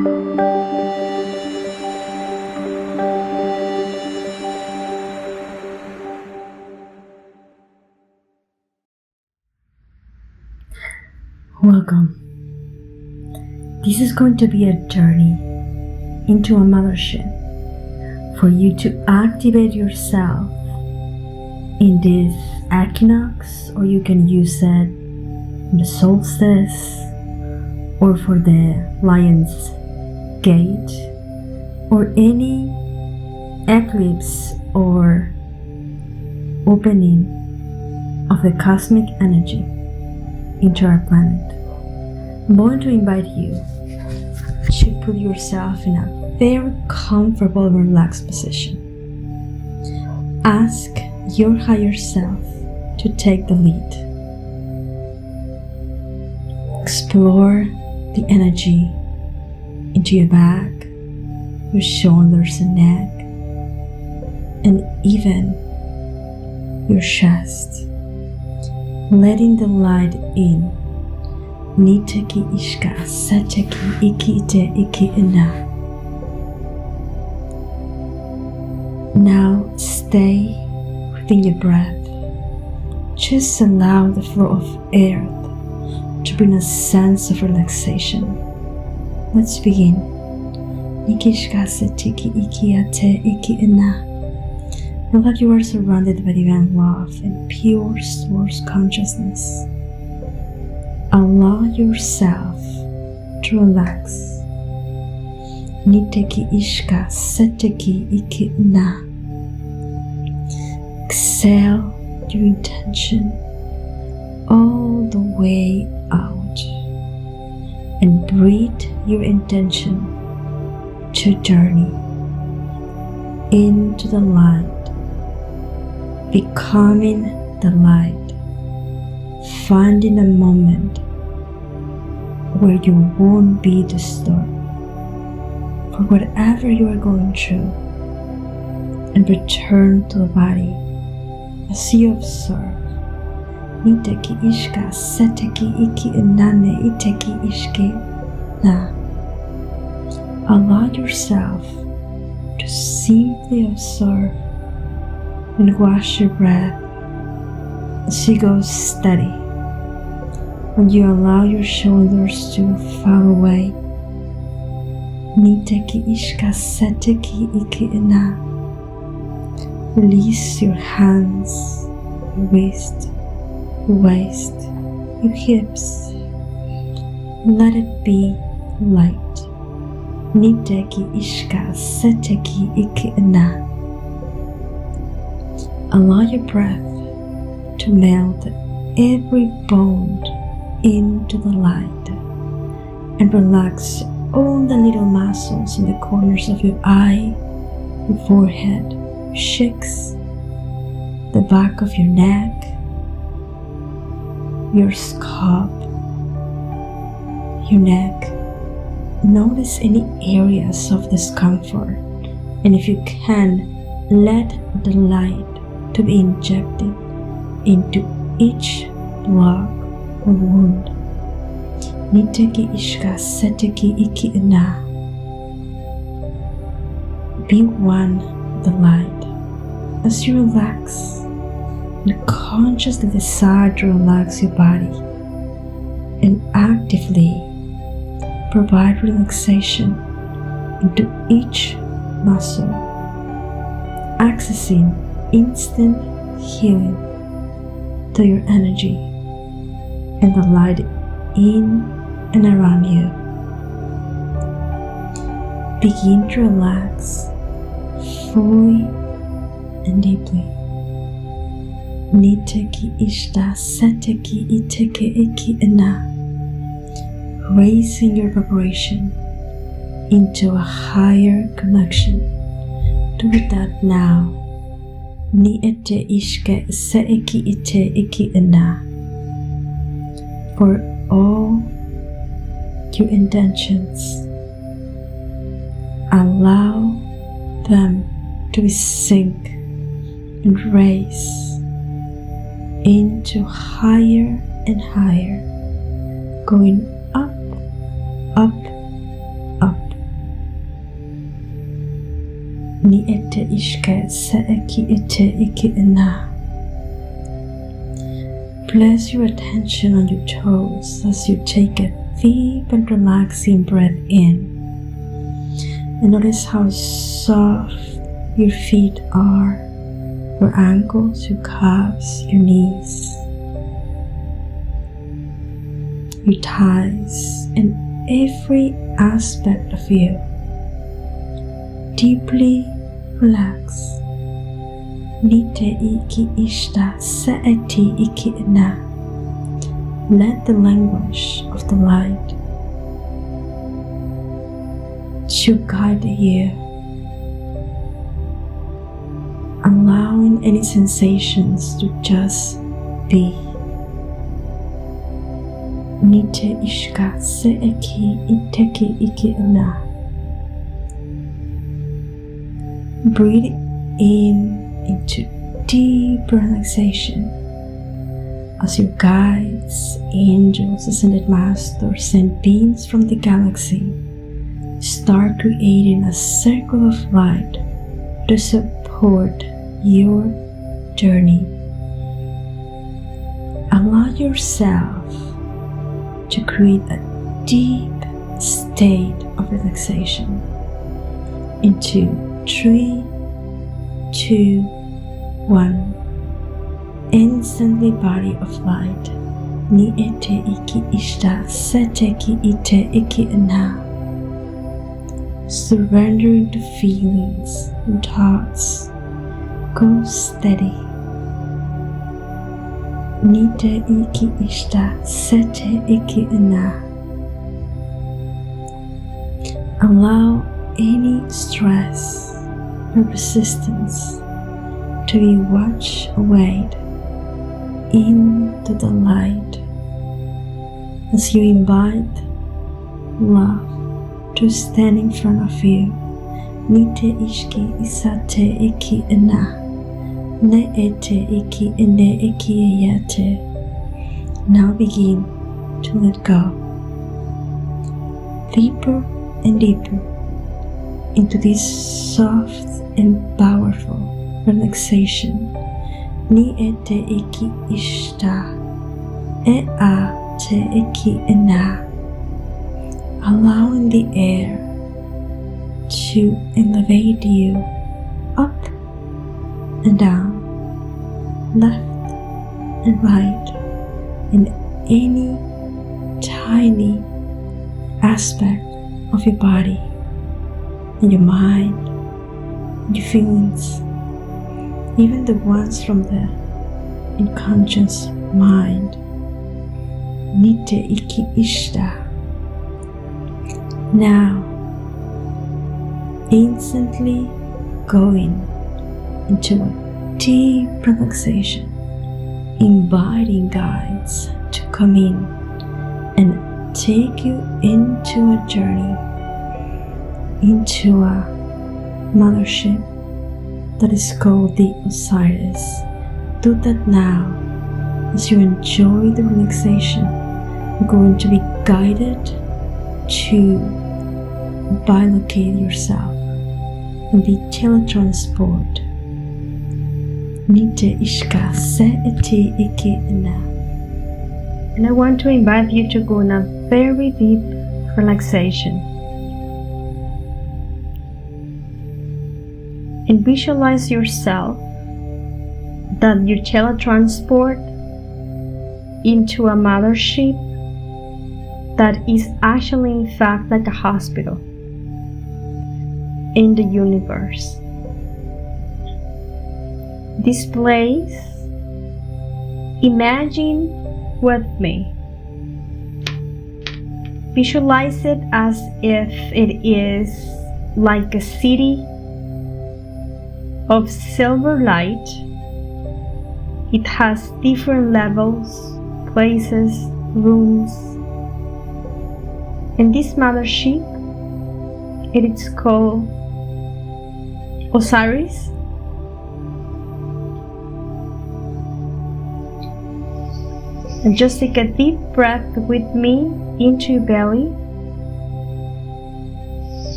Welcome. This is going to be a journey into a mothership for you to activate yourself in this equinox, or you can use it in the solstice, or for the lion's gate, or any eclipse or opening of the cosmic energy into our planet. I'm going to invite you to put yourself in a very comfortable and relaxed position. Ask your higher self to take the lead. Explore the energy into your back, your shoulders and neck, and even your chest, letting the light in. Niteki ishka sateki iki ite iki ina. Now stay within your breath. Just allow the flow of air to bring a sense of relaxation. Let's begin. Nikishka sateki iki ate iki ina. Know that you are surrounded by divine love and pure source consciousness. Allow yourself to relax. Niteki ishka seteki iki na. Exhale your intention all the way out and breathe your intention to journey into the light, becoming the light, finding a moment where you won't be disturbed for whatever you are going through, and return to the body as you observe. Niteki ishka seteki iki inane iteki ishke na. Allow yourself to simply observe and watch your breath as you go steady. When you allow your shoulders to fall away, Niteki ishka seteki iki ina. Release your hands, your waist, your hips. Let it be light. Niteki ishka seteki iki ina. Allow your breath to melt every bone into the light and relax all the little muscles in the corners of your eye, your forehead, your cheeks, the back of your neck, your scalp, your neck. Notice any areas of discomfort, and if you can, let the light to be injected into each block or wound. Niteki ishka seteki iki ina. Be one with the light as you relax and consciously decide to relax your body and actively provide relaxation into each muscle, accessing instant healing to your energy and the light in and around you. Begin to relax fully and deeply. Niteki ishta seteki iteke iki ina. Raising your vibration into a higher connection to that now. Ni ete ishke seeki ite iki ina. For all your intentions, allow them to sink and raise into higher and higher, going up, up, up, Ni ete ishke se eki ite iki ina. Place your attention on your toes as you take a deep and relaxing breath in. And notice how soft your feet are, your ankles, your calves, your knees, your thighs, and every aspect of you. Deeply relax. Nite iki ishta se'eti iki ina. Let the language of the light to guide you, allowing any sensations to just be. Nite ishka se'eki iteki iki ina. Breathe in into deep relaxation as your guides, angels, ascended masters, and beings from the galaxy start creating a circle of light to support your journey. Allow yourself to create a deep state of relaxation into 3, 2, 1. Instantly body of light. Ni ete iki ishta seteki ite iki ina. Surrendering to feelings and thoughts. Go steady. Nite iki ishta sete iki ina. Allow any stress or resistance to be washed away into the light as you invite love to stand in front of you. Nite ishki isate iki ina. Ne ete iki ine iki yate. Now begin to let go. Deeper and deeper into this soft and powerful relaxation. Ni ete iki ishta. E a te iki ina. Allowing the air to elevate you up and down, left and right, in any tiny aspect of your body, in your mind, in your feelings, even the ones from the unconscious mind. Nite iki ishta. Now, instantly going into a deep relaxation, inviting guides to come in and take you into a journey, into a mothership that is called the Osiris. Do that now. As you enjoy the relaxation, you're going to be guided to bilocate yourself and be teletransport. Nite ishka se eti iki ina. And I want to invite you to go in a very deep relaxation. And visualize yourself that you teletransport into a mothership that is actually in fact like a hospital in the universe. This place, imagine with me, visualize it as if it is like a city of silver light. It has different levels, places, rooms. And this mothership, it is called Osiris. And just take a deep breath with me into your belly.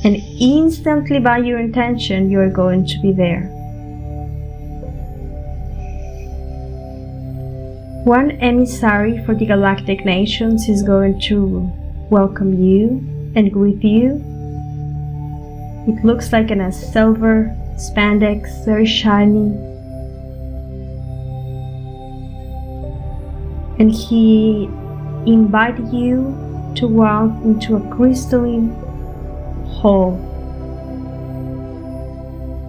And instantly by your intention, you are going to be there. One emissary for the galactic nations is going to welcome you and greet you. It looks like in a silver spandex, very shiny. And he invited you to walk into a crystalline hall.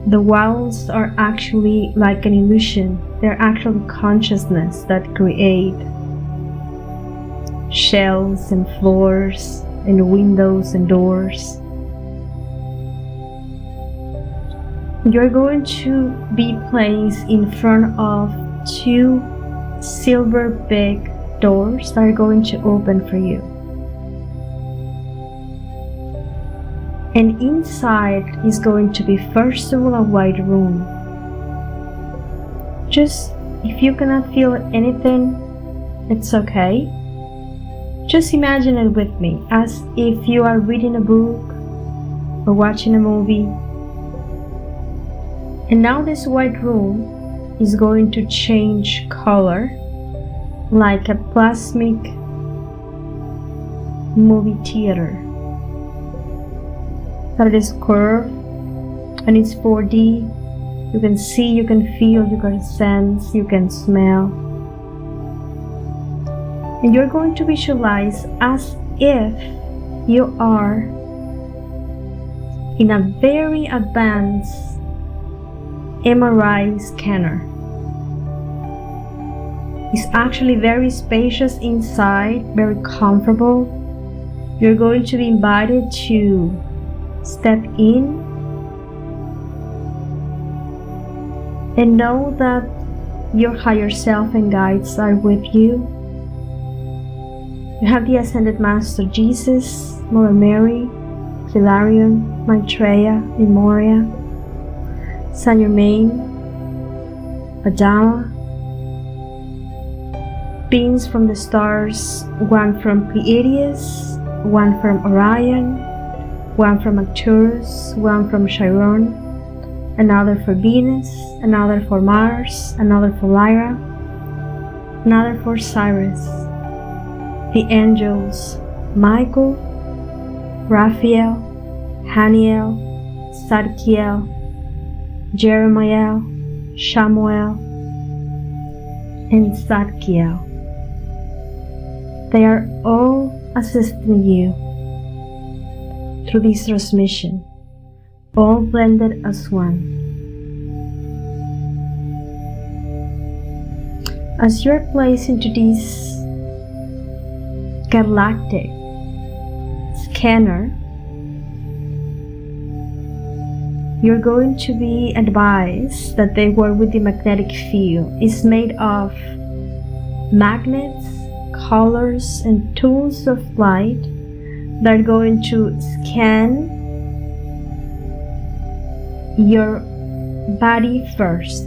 The walls are actually like an illusion. They're actually consciousness that create shelves and floors and windows and doors. You're going to be placed in front of two silver big doors that are going to open for you. And inside is going to be first of all a white room. Just if you cannot feel anything, it's okay. Just imagine it with me as if you are reading a book or watching a movie. And now this white room is going to change color like a plasmic movie theater. That is curved and it's 4D. You can see, you can feel, you can sense, you can smell. And you're going to visualize as if you are in a very advanced MRI scanner. It's actually very spacious inside, very comfortable. You're going to be invited to step in and know that your higher self and guides are with you. You have the Ascended Master Jesus, Mother Mary, Hilarion, Maitreya, and Moria, Saint Germain, Adama, beings from the stars, one from Pleiades, one from Orion, one from Arcturus, one from Chiron, another for Venus, another for Mars, another for Lyra, another for Cyrus. The angels Michael, Raphael, Haniel, Zadkiel, Jeremiah, Shamuel, and Zadkiel. They are all assisting you through this transmission, all blended as one. As you're placed into this galactic scanner, you're going to be advised that they work with the magnetic field. It's made of magnets, colors, and tools of light that are going to scan your body first.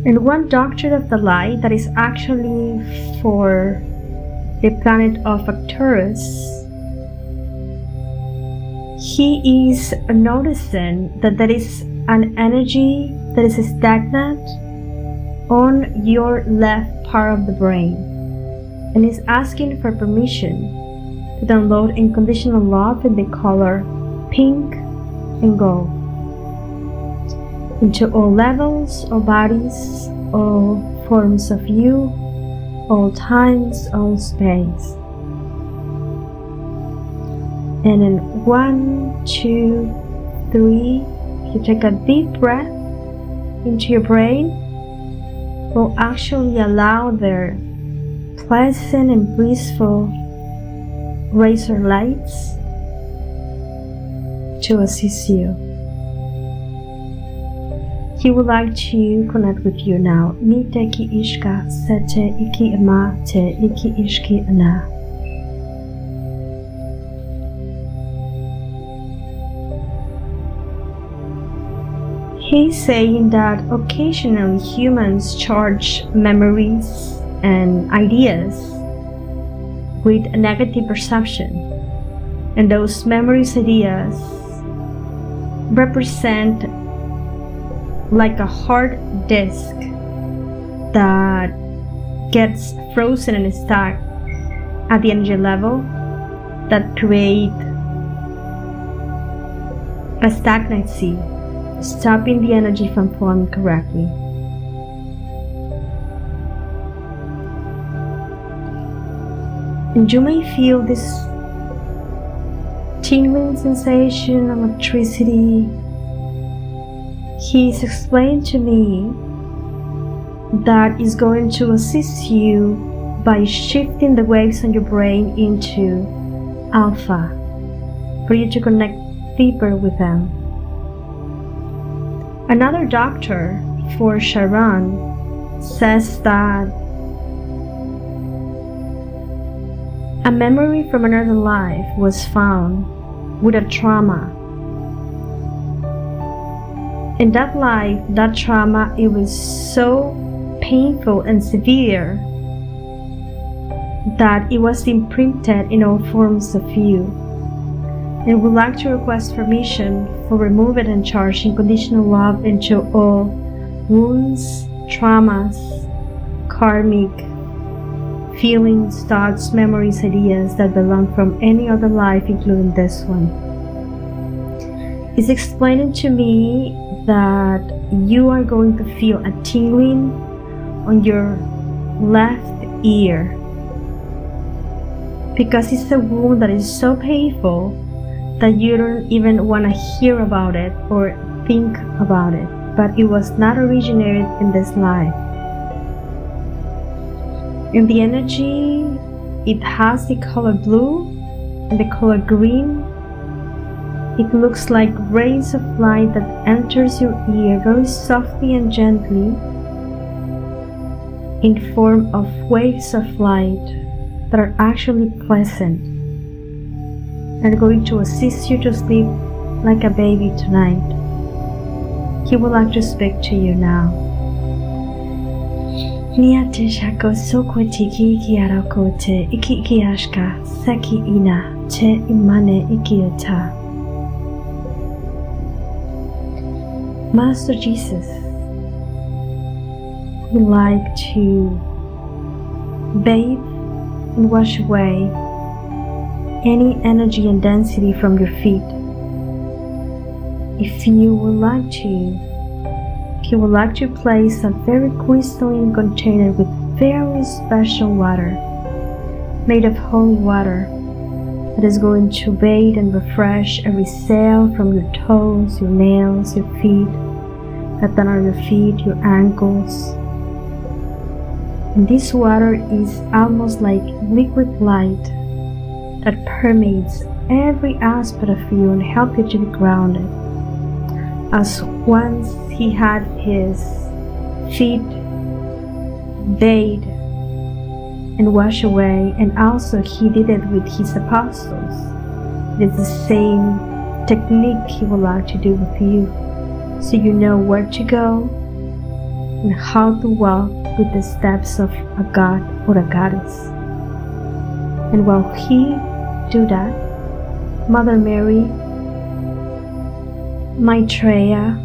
And one doctrine of the light that is actually for the planet of Arcturus, he is noticing that there is an energy that is stagnant on your left part of the brain, and is asking for permission to download unconditional love in the color pink and gold into all levels, all bodies, all forms of you, all times, all space. And in 1, 2, 3, you take a deep breath into your brain, will actually allow their pleasant and blissful razor lights to assist you. He would like to connect with you now. Ni te ki ishka sete iki ama te iki ishki ana. He's saying that occasionally humans charge memories and ideas with a negative perception. And those memories, ideas represent like a hard disk that gets frozen and stuck at the energy level, that create a stagnancy, stopping the energy from flowing correctly. And you may feel this tingling sensation of electricity. He's explained to me that is going to assist you by shifting the waves on your brain into alpha, for you to connect deeper with them. Another doctor for Sharon says that a memory from another life was found with a trauma. In that life, that trauma, it was so painful and severe that it was imprinted in all forms of you, and would like to request permission for removing and charging unconditional love into all wounds, traumas, karmic feelings, thoughts, memories, ideas that belong from any other life, including this one. It's explaining to me that you are going to feel a tingling on your left ear, because it's a wound that is so painful that you don't even want to hear about it or think about it, but it was not originated in this life. In the energy, it has the color blue and the color green. It looks like rays of light that enters your ear very softly and gently in form of waves of light that are actually pleasant and going to assist you to sleep like a baby tonight. He would like to speak to you now. Niate shako sokweti ki arakote iki ashka seki ina te imane ikieta. Master Jesus would like to bathe and wash away any energy and density from your feet. If you would like to, he would like to place a very crystalline container with very special water, made of holy water, that is going to bathe and refresh every cell from your toes, your nails, your feet, that are your feet, your ankles. And this water is almost like liquid light that permeates every aspect of you and helps you to be grounded. As once he had his feet bathed and washed away, and also he did it with his apostles. It is the same technique he would like to do with you, so you know where to go and how to walk with the steps of a god or a goddess. And while he do that, Mother Mary, Maitreya,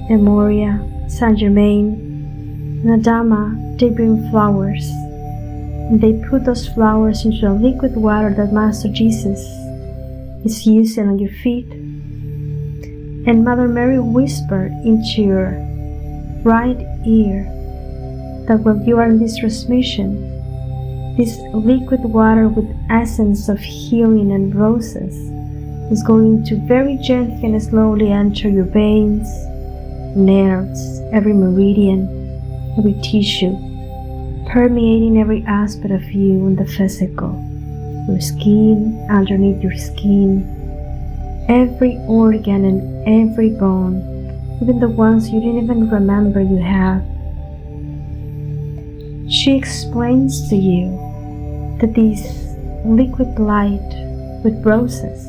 Emoria, Saint Germain, and Adama, they bring flowers, and they put those flowers into the liquid water that Master Jesus is using on your feet. And Mother Mary whispered into your right ear that while you are in this transmission, this liquid water with essence of healing and roses is going to very gently and slowly enter your veins, nerves, every meridian, every tissue, permeating every aspect of you in the physical, your skin, underneath your skin, every organ and every bone, even the ones you didn't even remember you have. She explains to you that this liquid light with roses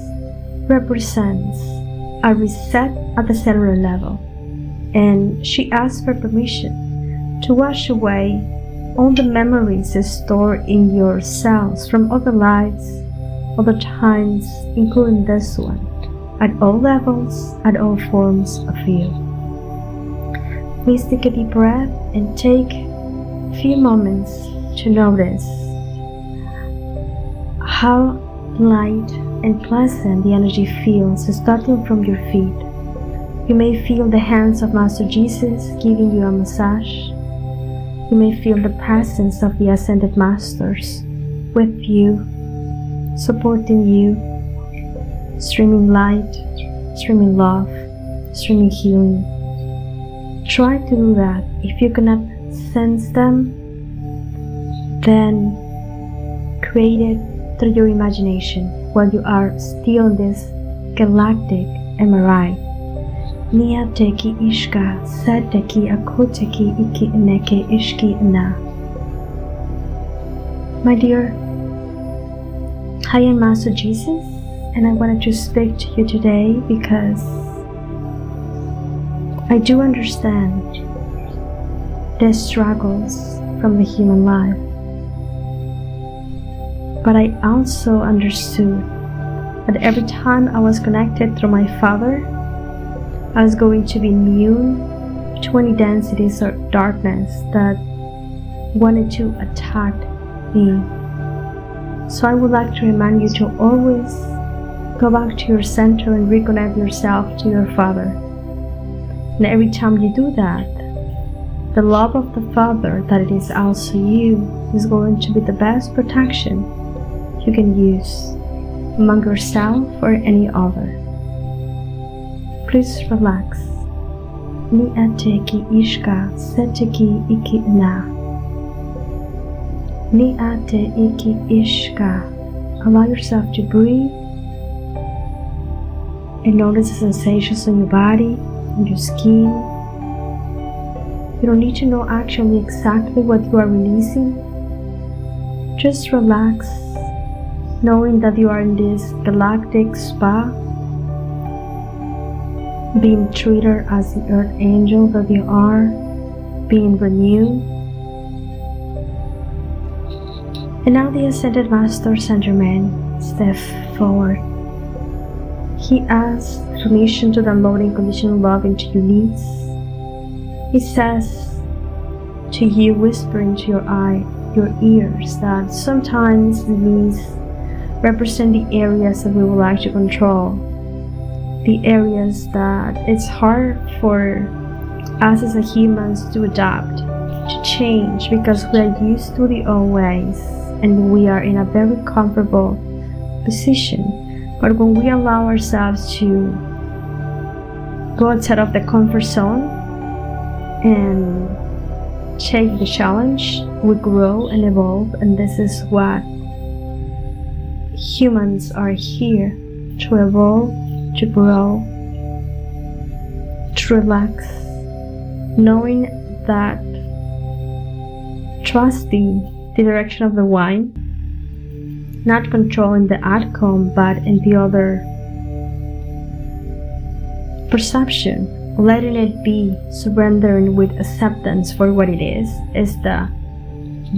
represents a reset at the cellular level, and she asks for permission to wash away all the memories stored in your cells from other lives, other times, including this one, at all levels, at all forms of you. Please take a deep breath and take a few moments to notice how light and pleasant the energy feels starting from your feet. You may feel the hands of Master Jesus giving you a massage. You may feel the presence of the Ascended Masters with you, supporting you, streaming light, streaming love, streaming healing. Try to do that. If you cannot sense them, then create it through your imagination while you are still in this galactic MRI. Nia teki ishka, seteki akoteki iki neke ishki na. My dear, I am Master Jesus, and I wanted to speak to you today because I do understand the struggles from the human life. But I also understood that every time I was connected through my father, I was going to be immune to any densities or darkness that wanted to attack me. So I would like to remind you to always go back to your center and reconnect yourself to your father. And every time you do that, the love of the Father, that it is also you, is going to be the best protection you can use among yourself or any other. Please relax. Ni ateki ishka seteki iki na. Ni ate iki ishka. Allow yourself to breathe and notice the sensations on your body, on your skin. You don't need to know actually exactly what you are releasing. Just relax, knowing that you are in this galactic spa, being treated as the earth angel that you are, being renewed. And now the Ascended Master Saint Germain steps forward. He asks permission to download unconditional love into your needs. He says to you, whispering to your ears, that sometimes the needs represent the areas that we would like to control, the areas that it's hard for us as humans to adapt, to change, because we are used to the old ways and we are in a very comfortable position. But when we allow ourselves to go outside of the comfort zone and take the challenge, we grow and evolve, and this is what humans are here to evolve, to grow, to relax, knowing that trusting the direction of the wind, not controlling the outcome but in the other perception, letting it be, surrendering with acceptance for what it is the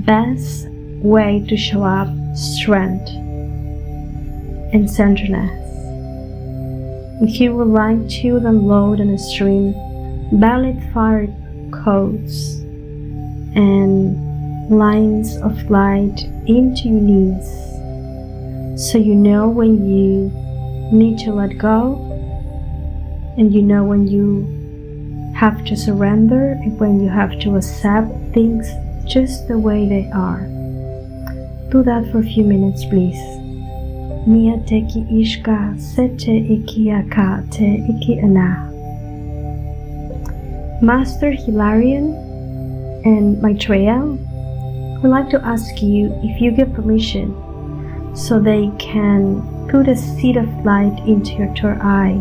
best way to show up strength and centeredness. If you would like to download and stream valid fire codes and lines of light into your needs, so you know when you need to let go, and you know when you have to surrender and when you have to accept things just the way they are. Do that for a few minutes, please. Nia teki ishka sete iki aka te iki ana. Master Hilarion and Maitreya would like to ask you if you give permission so they can put a seed of light into your third eye,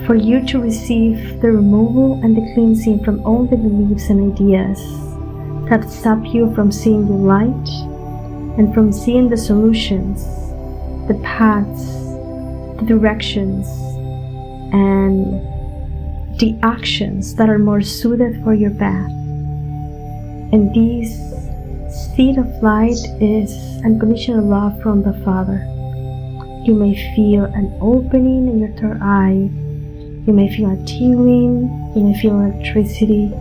for you to receive the removal and the cleansing from all the beliefs and ideas that stop you from seeing your light and from seeing the solutions, the paths, the directions, and the actions that are more suited for your path. And this seed of light is unconditional love from the Father. You may feel an opening in your third eye. You may feel a tingling. You may feel electricity,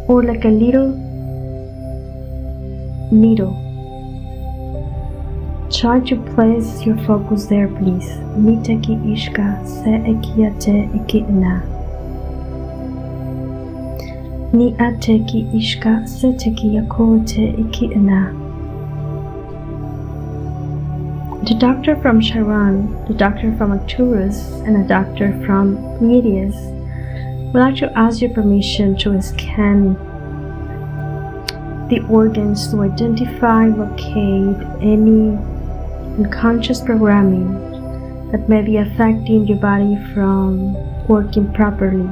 or like a little needle. Try to place your focus there, please. Miteki ishka se ekiate ikina. Ni ateki ishka se tekiyakote ikina. The doctor from Chiron, the doctor from Arcturus, and a doctor from Pleiades would like to ask your permission to scan the organs to identify and locate any unconscious programming that may be affecting your body from working properly.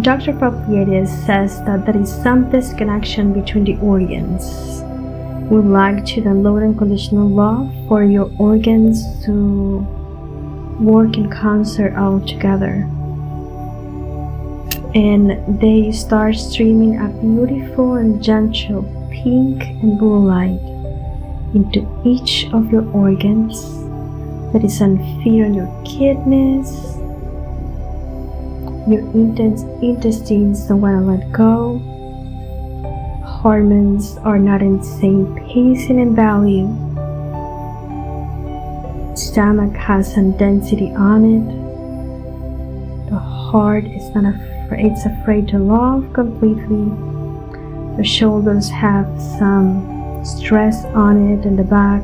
Dr. Pleiades says that there is some disconnection between the organs. We would like to download unconditional love for your organs to work in concert all together. And they start streaming a beautiful and gentle pink and blue light into each of your organs that is unfit on your kidneys. Your intestines don't want to let go. Hormones are not in the same pacing and value. Stomach has some density on it. The heart is not afraid, it's afraid to love completely. The shoulders have some stress on it in the back.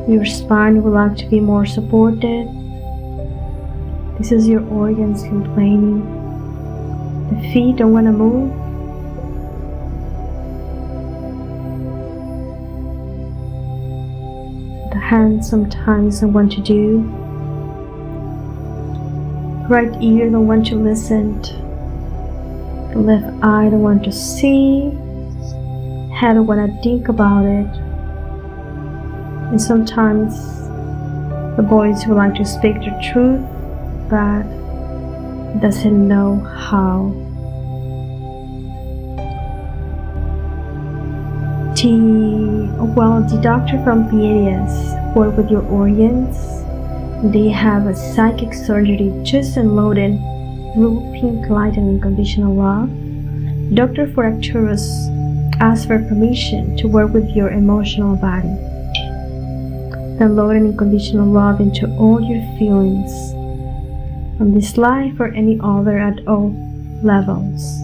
Your spine would like to be more supported. This is your organs complaining. The feet don't want to move. The hands sometimes don't want to do. Right ear don't want to listen. The left eye don't want to see. Head don't want to think about it. And sometimes the voice would like to speak the truth, but doesn't know how. The doctor from Pleiades work with your organs. They have a psychic surgery just unloaded blue, pink light and unconditional love. Doctor for Arcturus asks for permission to work with your emotional body. Download unconditional love into all your feelings from this life or any other at all levels.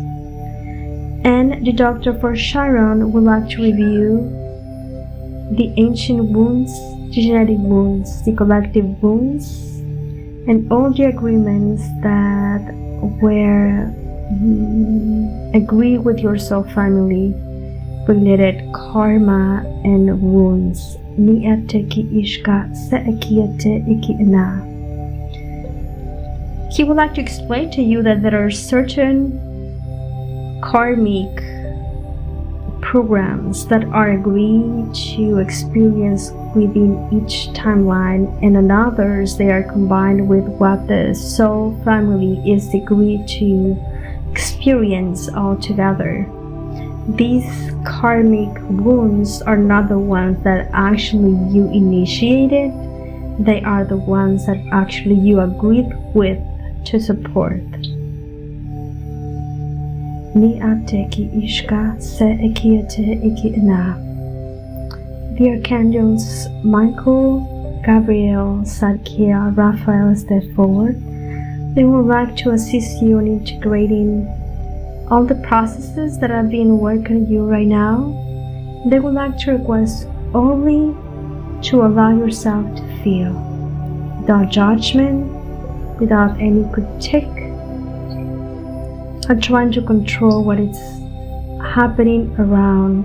And the doctor for Chiron would like to review the ancient wounds, the genetic wounds, the collective wounds, and all the agreements that were agreed with your soul family related karma and wounds. He would like to explain to you that there are certain karmic programs that are agreed to experience within each timeline, and in others they are combined with what the soul family is agreed to experience altogether. These karmic wounds are not the ones that actually you initiated, they are the ones that actually you agreed with to support. The archangels Michael, Gabriel, Zadkiel, Raphael step forward. They would like to assist you in integrating all the processes that are being worked on you right now. They would like to request only to allow yourself to feel, without judgment, without any critique, or trying to control what is happening around.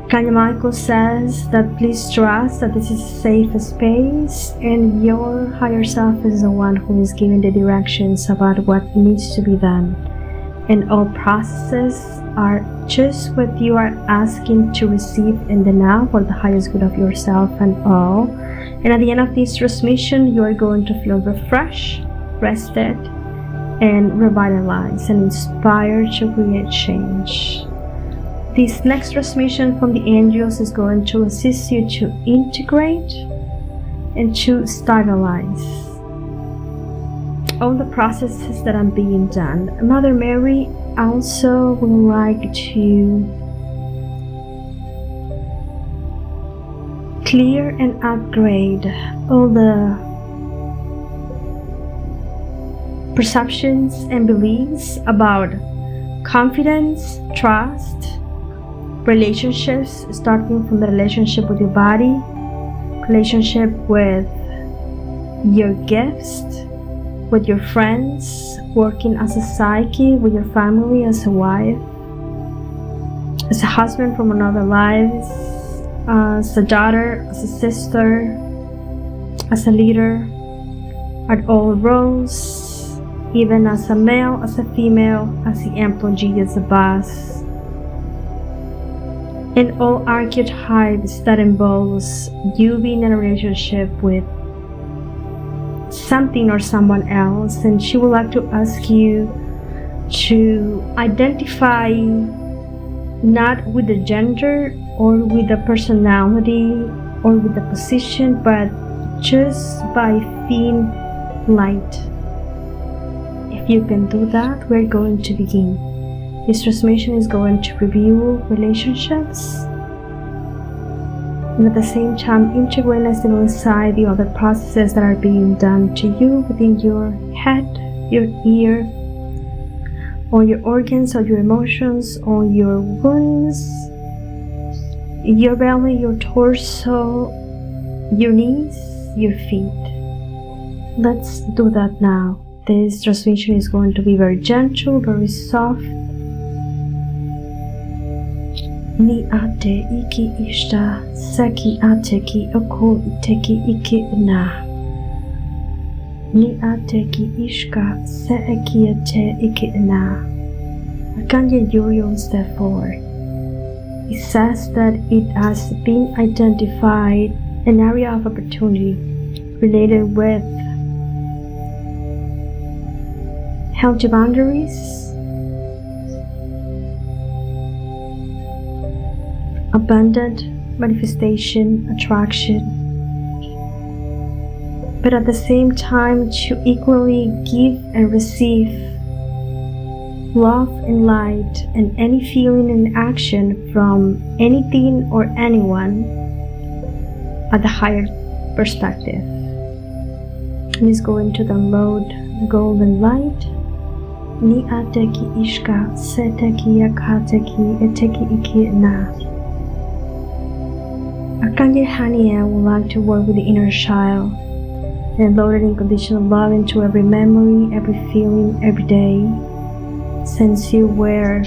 Archangel Michael says that please trust that this is a safe space and your higher self is the one who is giving the directions about what needs to be done. And all processes are just what you are asking to receive in the now for the highest good of yourself and all. And at the end of this transmission, you are going to feel refreshed, rested, and revitalize and inspire to create change. This next transmission from the angels is going to assist you to integrate and to stabilize all the processes that are being done. Mother Mary also would like to clear and upgrade all the perceptions and beliefs about confidence, trust, relationships, starting from the relationship with your body, relationship with your gifts, with your friends, working as a psyche, with your family, as a wife, as a husband from another life, as a daughter, as a sister, as a leader, at all roles, even as a male, as a female, as the employee, as a boss, and all archetypes that involves you being in a relationship with something or someone else. And she would like to ask you to identify not with the gender or with the personality or with the position, but just by being light. If you can do that, we're going to begin. This transmission is going to review relationships and at the same time integrate and stabilize the other processes that are being done to you within your head, your ear, on your organs, on your emotions, on your wounds, your belly, your torso, your knees, your feet. Let's do that now. This transmission is going to be very gentle, very soft. Ni ate iki ishta, seki ate ki oko iteki iki na. Ni ate ki ishka, se eki ate iki na. Archangel Uriel step forward. It says that it has been identified an area of opportunity related with healthy boundaries, abundant manifestation, attraction, but at the same time to equally give and receive love and light and any feeling and action from anything or anyone at the higher perspective. And is going to download golden light. Ni ateki ishka, seteki yakateki, eteki iki na. Archangel Haniel would like to work with the inner child and load unconditional love into every memory, every feeling, every day, since you were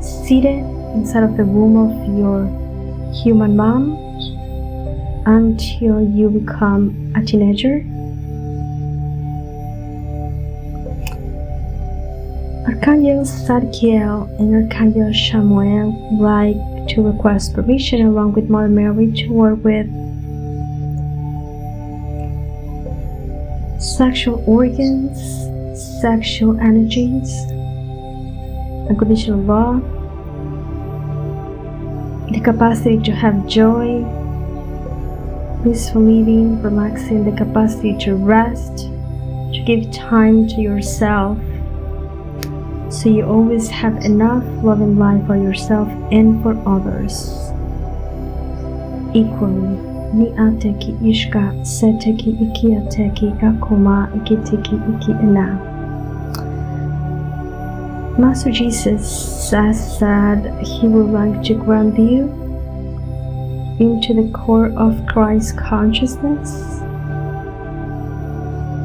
seated inside of the womb of your human mom until you become a teenager. Archangel Zadkiel and Archangel Shamuel would like to request permission along with Mother Mary to work with sexual organs, sexual energies, unconditional love, the capacity to have joy, peaceful living, relaxing, the capacity to rest, to give time to yourself, so you always have enough love and light for yourself and for others equally. Ni ateki ishka, seteki iki ateki, akoma ikiteki iki ina. Master Jesus says that he would like to grant you into the core of Christ consciousness.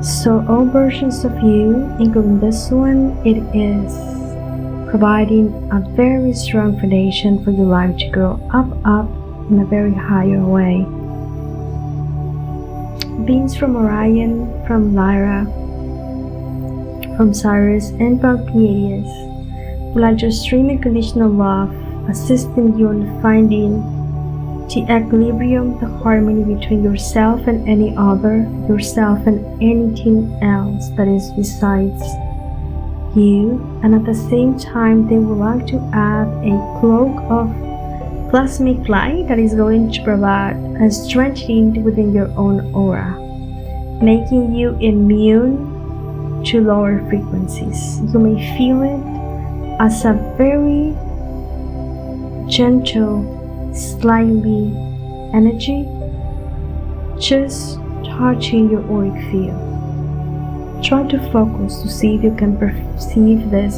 So all versions of you, including this one, it is providing a very strong foundation for your life to grow up in a very higher way. Beings from Orion, from Lyra, from Sirius, and from Pleiades would like to stream unconditional love, assisting you in finding the equilibrium, the harmony between yourself and any other, yourself and anything else that is besides you, and at the same time they would like to add a cloak of plasmic light that is going to provide a strengthening within your own aura, making you immune to lower frequencies. You may feel it as a very gentle, slightly energy just touching your auric field. Try to focus to see if you can perceive this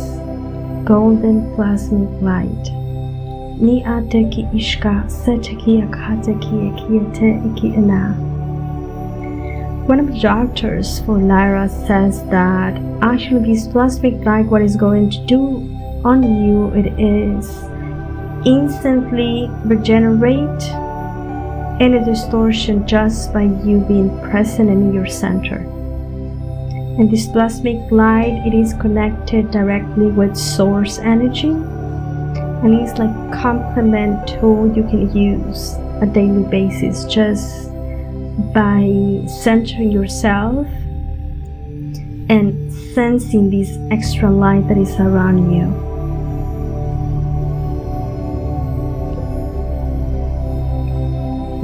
golden plasmic light. Ni ateki ishka seteki akateki ekiete iki ina. One of the doctors for Lyra says that actually this plasmic light, what is going to do on you, it is instantly regenerate any distortion just by you being present in your center. And this plasmic light, it is connected directly with source energy, and it's like a complement tool you can use on a daily basis just by centering yourself and sensing this extra light that is around you.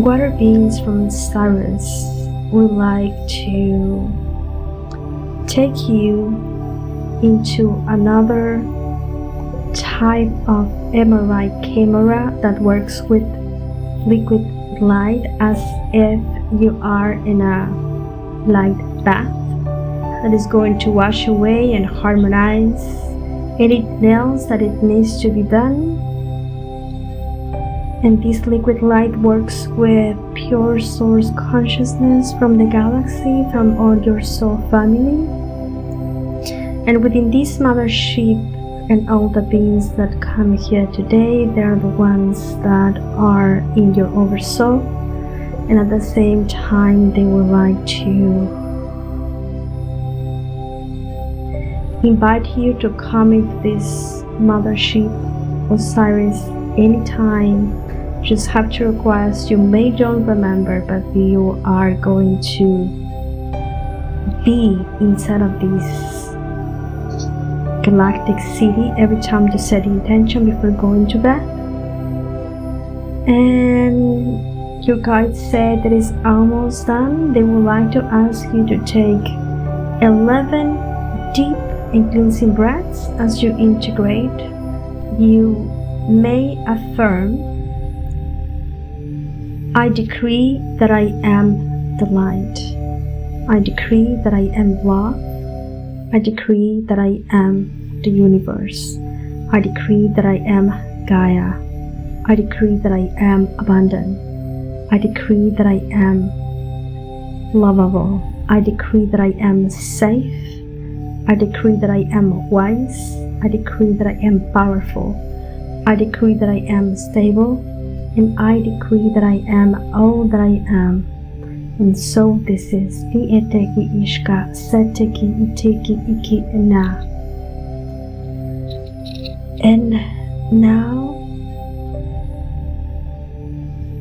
Water beings from Cyrus would like to take you into another type of MRI camera that works with liquid light, as if you are in a light bath that is going to wash away and harmonize anything else that it needs to be done. And this liquid light works with pure source consciousness from the galaxy, from all your soul family. And within this mothership and all the beings that come here today, they are the ones that are in your oversoul. And at the same time, they would like to invite you to come into this mothership Osiris anytime. Just have to request. You may don't remember, but you are going to be inside of this galactic city every time you set the intention before going to bed. And your guides said that it's almost done. They would like to ask you to take 11 deep and cleansing breaths. As you integrate, you may affirm, I decree that I am the light. I decree that I am love. I decree that I am the universe. I decree that I am Gaia. I decree that I am abundant. I decree that I am lovable. I decree that I am safe. I decree that I am wise. I decree that I am powerful. I decree that I am stable. And I decree that I am all that I am. And so this is the eteki ishka seteki iteki iki na. And now,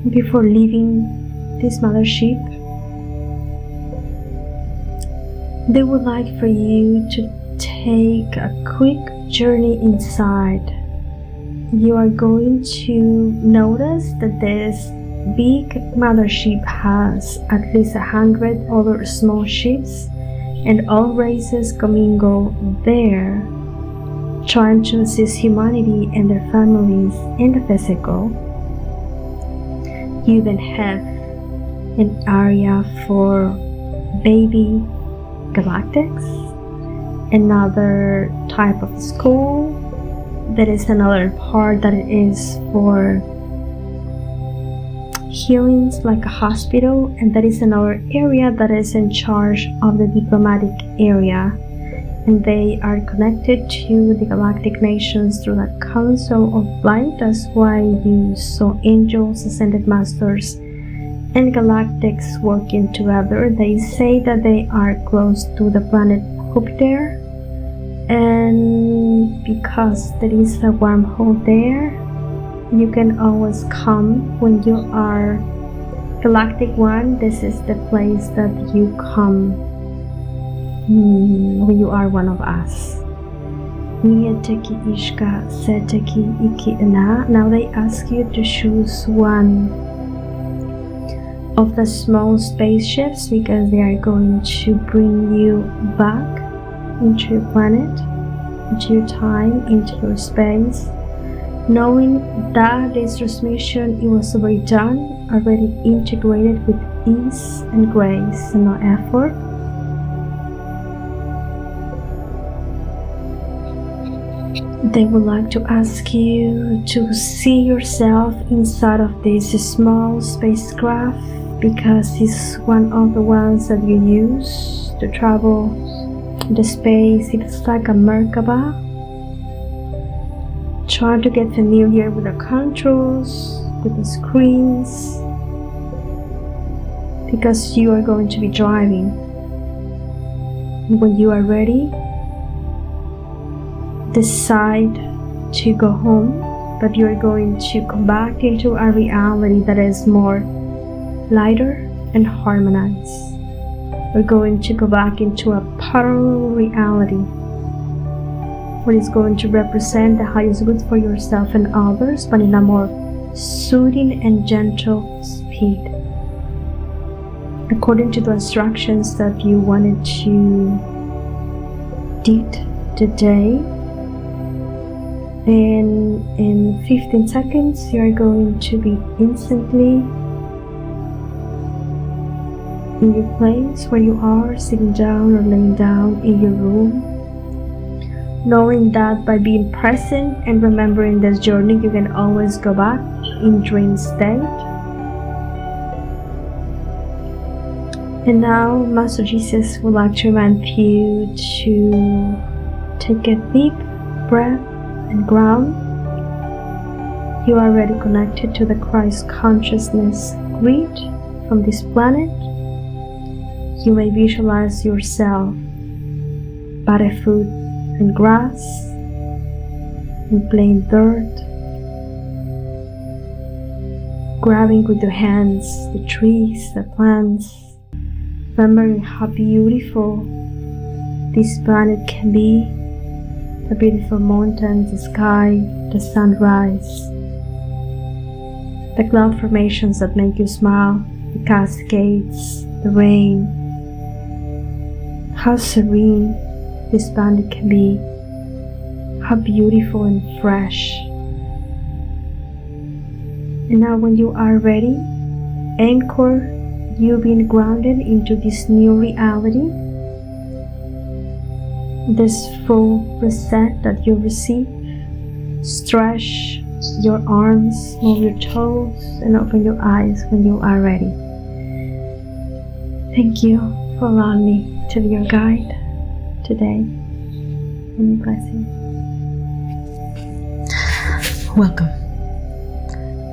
before leaving this mothership, they would like for you to take a quick journey inside. You are going to notice that this big mothership has at least 100 other small ships, and all races commingle there, trying to assist humanity and their families in the physical. You then have an area for baby galactics, another type of school. There is another part that is for healings, like a hospital, and there is another area that is in charge of the diplomatic area, and they are connected to the galactic nations through the Council of Light. That's why you saw angels, ascended masters, and galactics working together. They say that they are close to the planet Jupiter, and because there is a wormhole there, you can always come when you are galactic one. This is the place that you come when you are one of us. Nieteki ishka seteki iki na. Now they ask you to choose one of the small spaceships because they are going to bring you back into your planet, into your time, into your space, knowing that this transmission, it was already done, already integrated with ease and grace and no effort. They would like to ask you to see yourself inside of this small spacecraft because it's one of the ones that you use to travel the space. It's like a Merkaba. Try to get familiar with the controls, with the screens, because you are going to be driving. When you are ready, decide to go home, but you are going to come back into a reality that is more lighter and harmonized. We're going to go back into a parallel reality what is going to represent the highest good for yourself and others, but in a more soothing and gentle speed, according to the instructions that you wanted to did today. And in 15 seconds you are going to be instantly in your place where you are, sitting down or laying down in your room, knowing that by being present and remembering this journey, you can always go back in dream state. And now Master Jesus would like to remind you to take a deep breath and ground. You are already connected to the Christ consciousness grid from this planet. You may visualize yourself barefoot in grass, in plain dirt, grabbing with your hands the trees, the plants, remembering how beautiful this planet can be, the beautiful mountains, the sky, the sunrise, the cloud formations that make you smile, the cascades, the rain, how serene this planet can be, how beautiful and fresh. And now when you are ready, anchor you being grounded into this new reality, this full reset that you receive. Stretch your arms, move your toes, and open your eyes when you are ready. Thank you for allowing me to be your guide today. Many blessings. Welcome.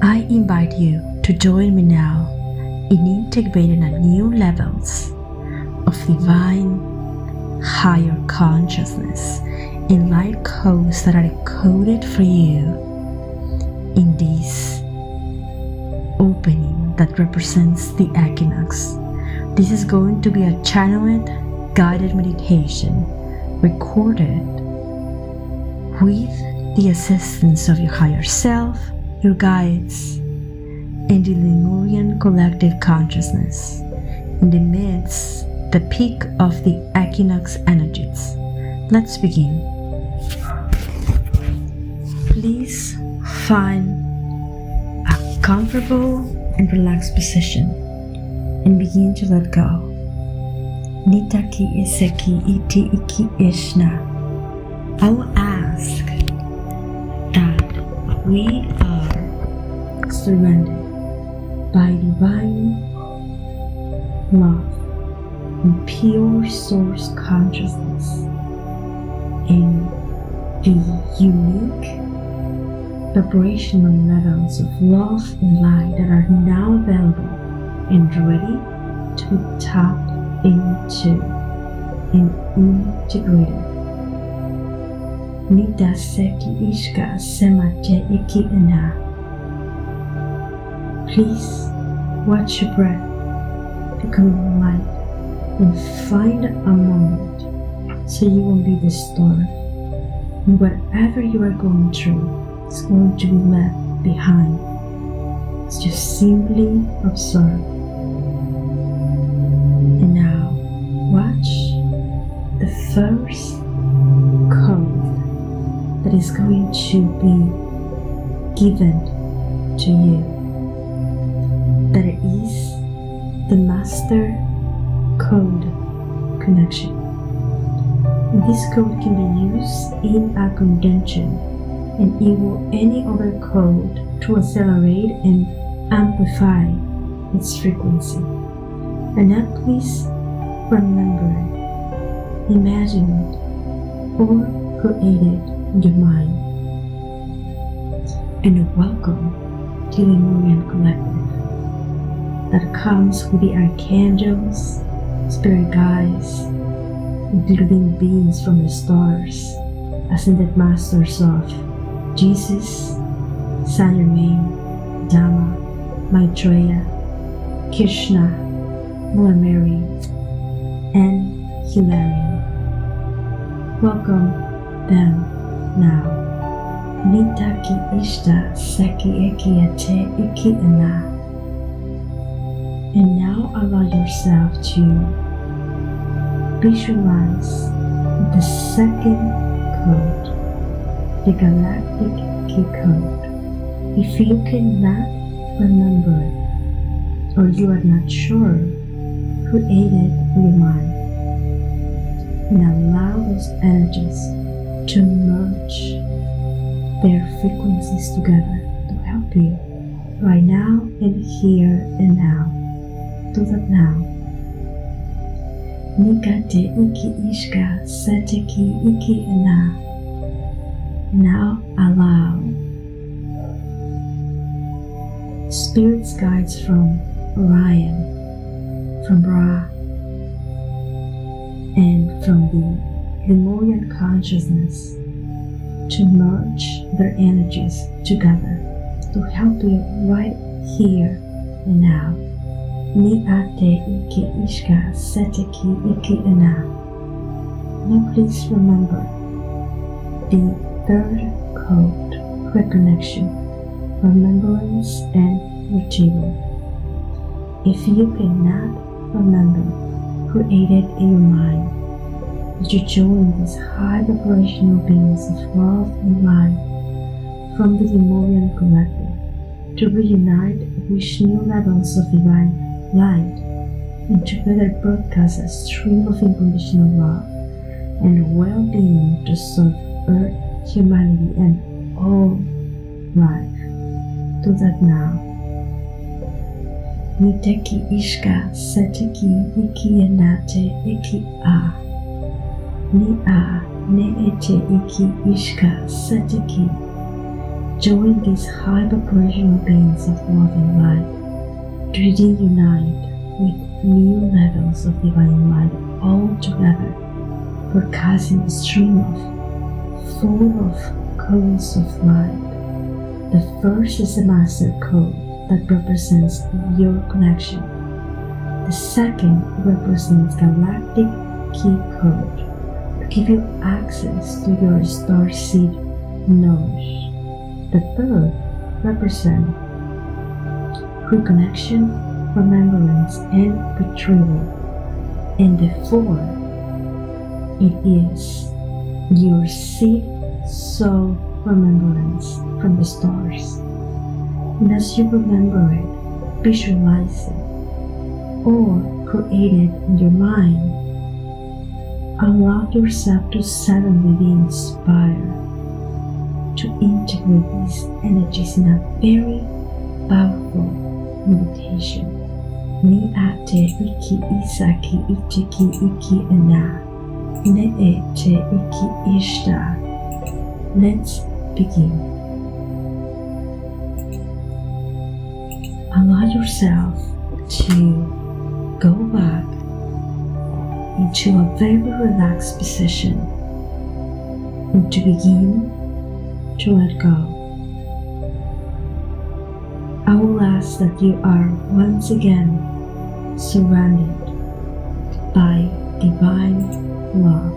I invite you to join me now in integrating a new levels of divine higher consciousness in light codes that are encoded for you in this opening that represents the equinox. This is going to be a channeled guided meditation recorded with the assistance of your higher self, your guides, and the Lemurian collective consciousness in the midst, the peak of the equinox energies. Let's begin. Please find a comfortable and relaxed position and begin to let go. Nitaki iseki iti iki ishna. I will ask that we are surrendered by divine love and pure source consciousness in the unique vibrational levels of love and light that are now available and ready to be tapped into and integrated. Nita seki ishka semache iki ina. Please watch your breath becoming light and find a moment so you won't be disturbed And whatever you are going through is going to be left behind. Just simply observe. And now watch the first code that is going to be given to you. That is the master code connection. And this code can be used in a conjunction and equal any other code to accelerate and amplify its frequency. And now please remember it, imagine it, or create it in your mind. And welcome to the Lemurian Collective that comes with the archangels, spirit guides, and living beings from the stars, ascended masters of Jesus, Saint Germain, Dhamma, Maitreya, Krishna, Mother Mary, and Hilarion. Welcome them now. Nitaki Ishta Seki Eki Ate Iki Ana. And now allow yourself to visualize the second code, the galactic key code. If you cannot remember it, or you are not sure, create it in your mind and allow those energies to merge their frequencies together to help you right now and here and now. Do that now. Nikate iki ishka seteki iki ana. Now allow spirits guides from Orion, from Ra, and from the Lemurian consciousness to merge their energies together to help you right here and now. Ni ate iki ishka seteki iki ana. Now please remember the third code, reconnection, remembrance, and retrieval. If you cannot remember, create it in your mind that you join these high vibrational beings of love and light from the Lemurian Collective to reunite with new levels of divine light and together broadcast a stream of unconditional love and well-being to serve Earth, humanity, and all life. Do that now. Niteki ishka seteki iki enate iki a. Ni a ne ete iki ishka seteki. Join these high vibrational beings of love and light to reunite with new levels of divine light all together, broadcasting a stream full of codes of light. The first is the master code that represents your connection. The second represents galactic key code to give you access to your starseed knowledge. The third represents reconnection, remembrance, and retrieval. And the fourth, it is your seed soul remembrance from the stars. And as you remember it, visualize it, or create it in your mind, allow yourself to suddenly be inspired to integrate these energies in a very powerful meditation. Ni ate iki isaki itiki iki ena. Ne ete iki ishta. Let's begin. Allow yourself to go back into a very relaxed position and to begin to let go. I will ask that you are once again surrounded by divine love.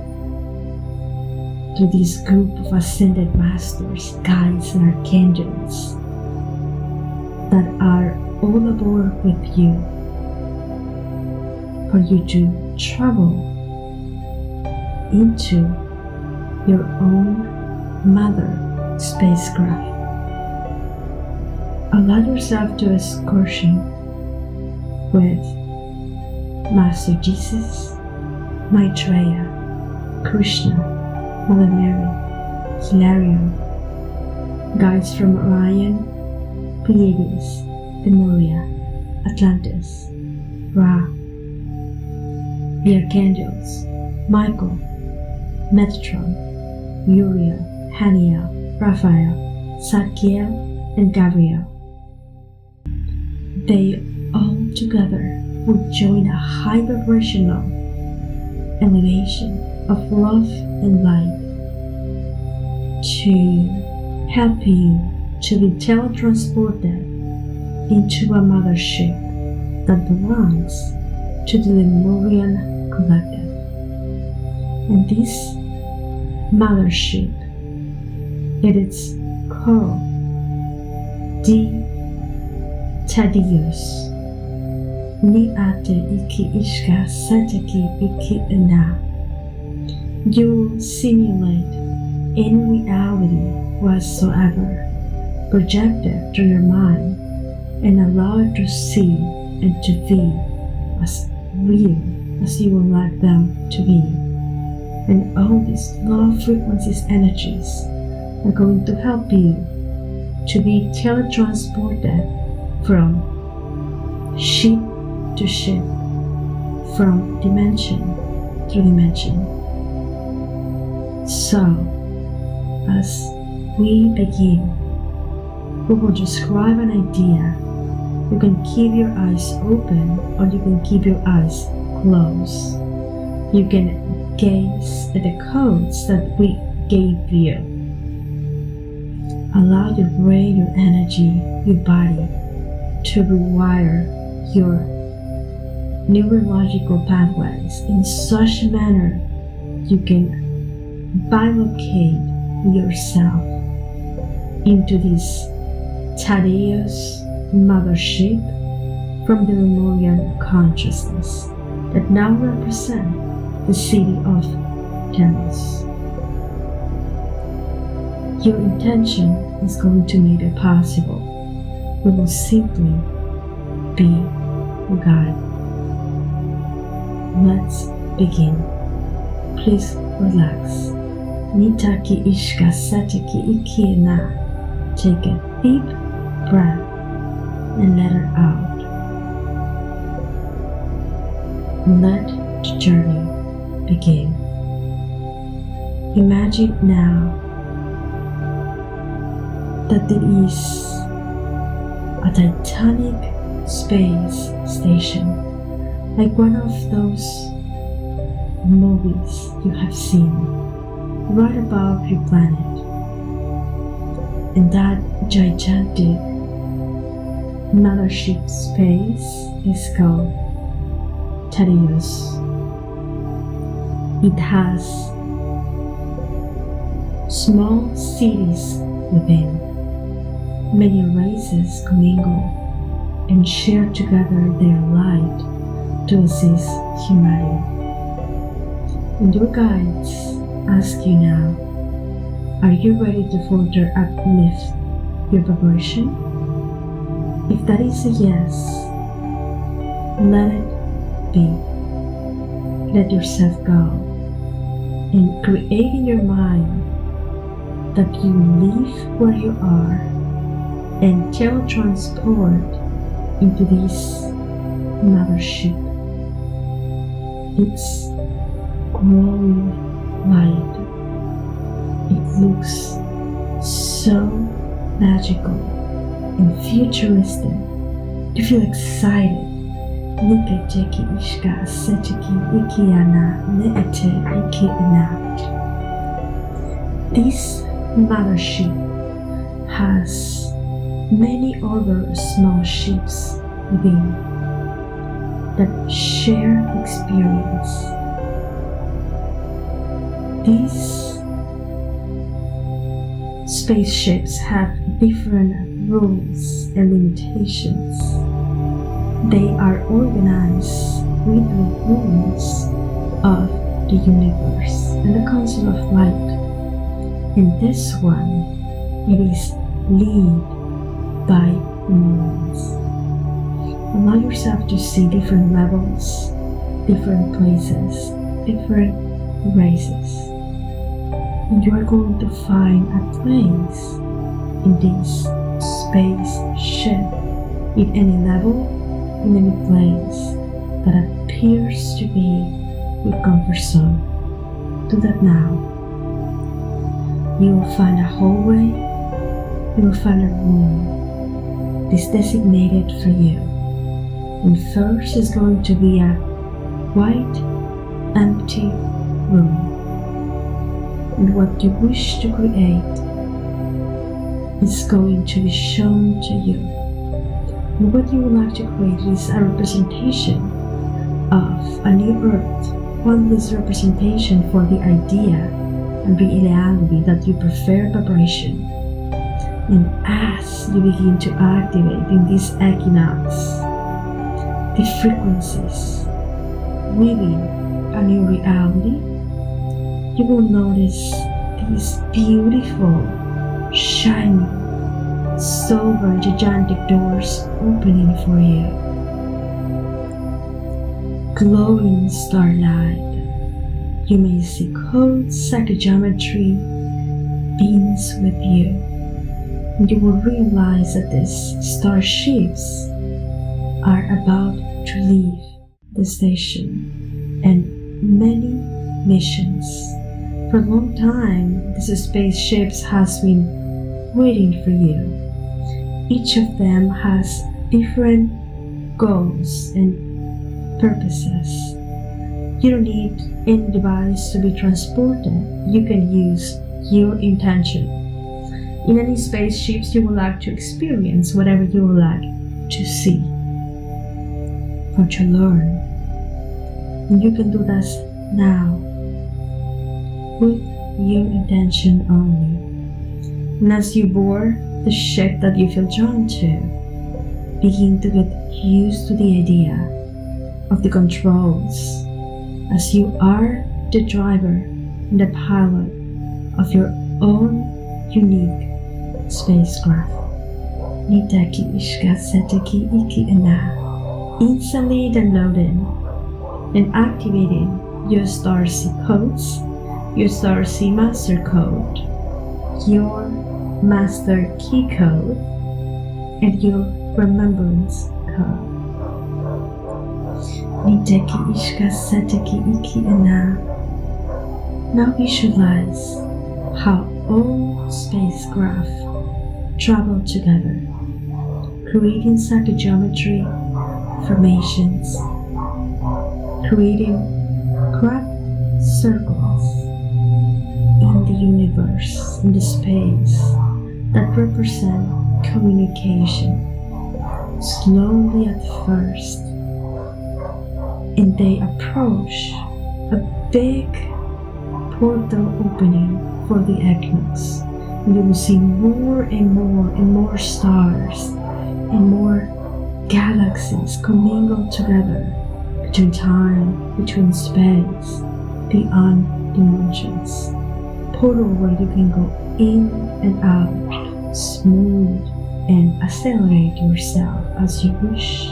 to this group of ascended masters, guides, and archangels that are all aboard with you for you to travel into your own mother spacecraft. Allow yourself to excursion with Master Jesus, Maitreya, Krishna, Mother Mary, Hilarion, guides from Orion, Pleiades, Lemuria, Atlantis, Ra, the archangels, Michael, Metatron, Uriel, Haniel, Raphael, Zadkiel, and Gabriel. They all together will join a high vibrational elevation of love and light to help you to be teletransported into a mothership that belongs to the Lemurian collective. And this mothership, it is called the Tadios. Ni ate iki ishka sataki iki na. You will simulate any reality whatsoever projected through your mind and allow it to see and to be as real as you would like them to be. And all these low frequencies energies are going to help you to be teletransported from ship to ship, from dimension to dimension. So, as we begin, we will describe an idea. You can keep your eyes open or you can keep your eyes closed. You can gaze at the codes that we gave you. Allow your brain, your energy, your body to rewire your neurological pathways in such a manner you can bilocate yourself into this Thaddeus mothership from the Lemurian consciousness that now represent the city of Telos. Your intention is going to make it possible. We will simply be your guide. Let's begin. Please relax. Nitaki ishka satiki iki na. Take a deep breath and let it out. Let the journey begin. Imagine now that it is a titanic space station, like one of those movies you have seen right above your planet. And that gigantic mothership space is called Thaddeus. It has small cities within. Many races commingle and share together their light to assist humanity. And your guides ask you now, are you ready to further uplift your vibration? If that is a yes, let it be. Let yourself go and create in your mind that you leave where you are and teletransport into this mothership. It's glowing light. It looks so magical and futuristic. You feel excited. Niketeki ishka seteki ikiana neete ikiina. This mothership has many other small ships within that share experience. These spaceships have different rules and limitations. They are organized with the rules of the universe and the Council of Light. In this one, it is led by moons. Allow yourself to see different levels, different places, different races. And you are going to find a place in this spaceship, in any level, in any place that appears to be your comfort zone. Do that now. You will find a hallway, you will find a room. It is designated for you. And first is going to be a white, empty room. And what you wish to create is going to be shown to you. And what you would like to create is a representation of a new earth, one less representation for the idea and reality that you prefer vibration. And as you begin to activate in this equinox, the frequencies within a new reality, you will notice these beautiful, shiny, silver, gigantic doors opening for you. Glowing starlight. You may see codes, psychogeometry, beings with you. And you will realize that these starships are about to leave the station, and many missions. For a long time, these spaceships has been waiting for you. Each of them has different goals and purposes. You don't need any device to be transported. You can use your intention. In any spaceships, you would like to experience whatever you would like to see or to learn. And you can do this now with your intention only. And as you board the ship that you feel drawn to, begin to get used to the idea of the controls, as you are the driver and the pilot of your own unique spacecraft. Instantly downloading and activating your Starseed codes, your Starseed master code, your master key code, and your remembrance code. Now visualize how all spacecraft travel together, creating psychogeometry formations, creating crop circles in the universe, in the space that represent communication, slowly at first, and they approach a big portal opening for the equinox, and you will see more and more and more stars and more galaxies commingled together between time, between space, beyond dimensions. Portal where you can go in and out, smooth and accelerate yourself as you wish.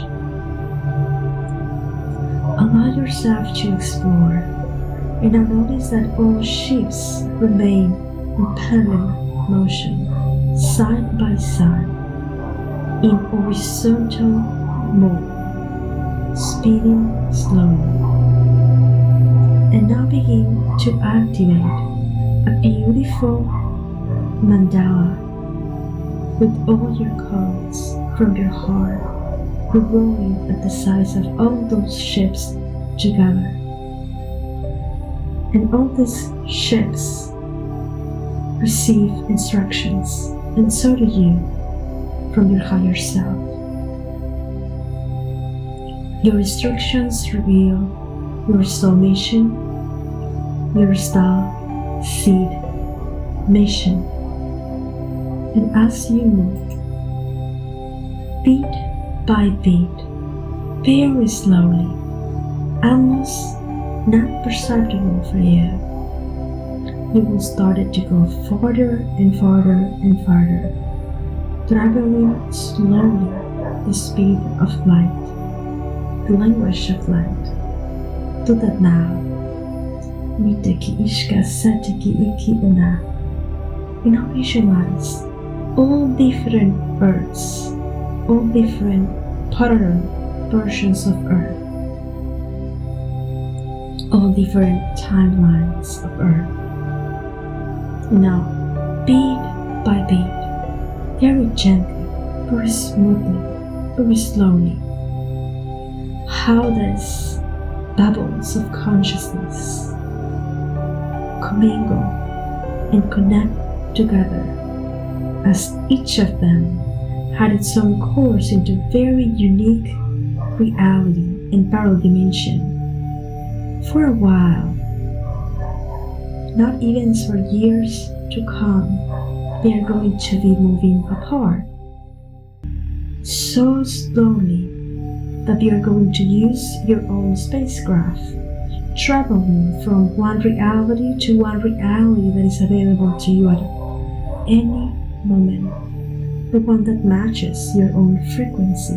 Allow yourself to explore, and now notice that all ships remain in parallel motion, side by side, in horizontal mode, speeding slowly. And now begin to activate a beautiful mandala with all your codes from your heart, growing at the size of all those ships together. And all these ships receive instructions, and so do you, from your higher self. Your instructions reveal your soul mission, your star seed mission, And as you move, beat by beat, very slowly, almost not perceptible for you, you will start to go farther and farther and farther, traveling slowly the speed of light, the language of light. Do that now. Miteki ishka seteki iki una. You now visualize all different Earths, all different parallel versions of Earth, all different timelines of Earth. Now, beat by beat, very gently, very smoothly, very slowly, how these bubbles of consciousness commingle and connect together, as each of them had its own course into very unique reality and parallel dimension. For a while, not even for years to come, they are going to be moving apart so slowly that you are going to use your own spacecraft, traveling from one reality to one reality that is available to you at any moment, the one that matches your own frequency.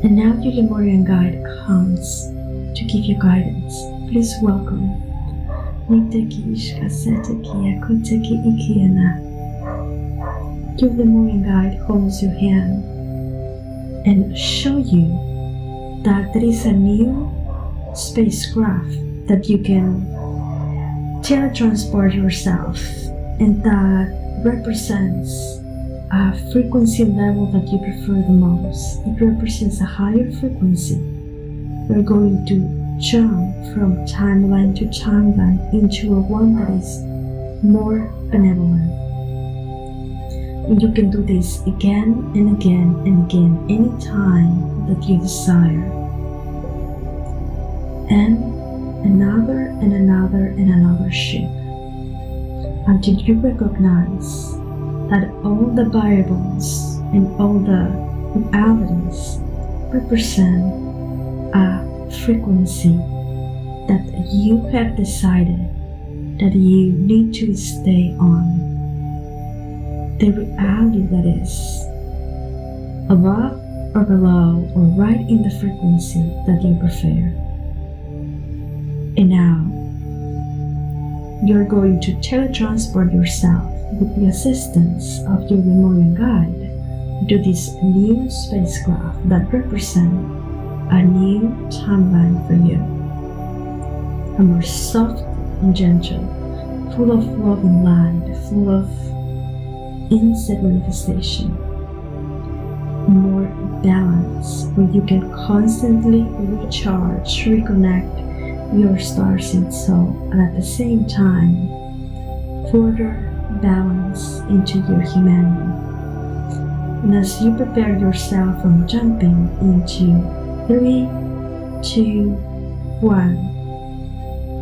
And now your Lemurian guide comes to give you guidance. Please welcome. Your Lemurian guide holds your hand and show you that there is a new spacecraft that you can teletransport yourself, and that represents a frequency level that you prefer the most. It represents a higher frequency. We're going to jump from timeline to timeline into a one that is more benevolent. And you can do this again and again and again, anytime that you desire. And another and another and another ship, until you recognize that all the variables and all the realities represent a frequency that you have decided that you need to stay on. The reality that is above or below or right in the frequency that you prefer. And now, you're going to teletransport yourself with the assistance of your Lemurian guide to this new spacecraft that represents a new timeline for you. A more soft and gentle, full of love and light, full of instant manifestation. More balance, where you can constantly recharge, reconnect your starseed soul, and at the same time further balance into your humanity. And as you prepare yourself from jumping into 3, 2, 1,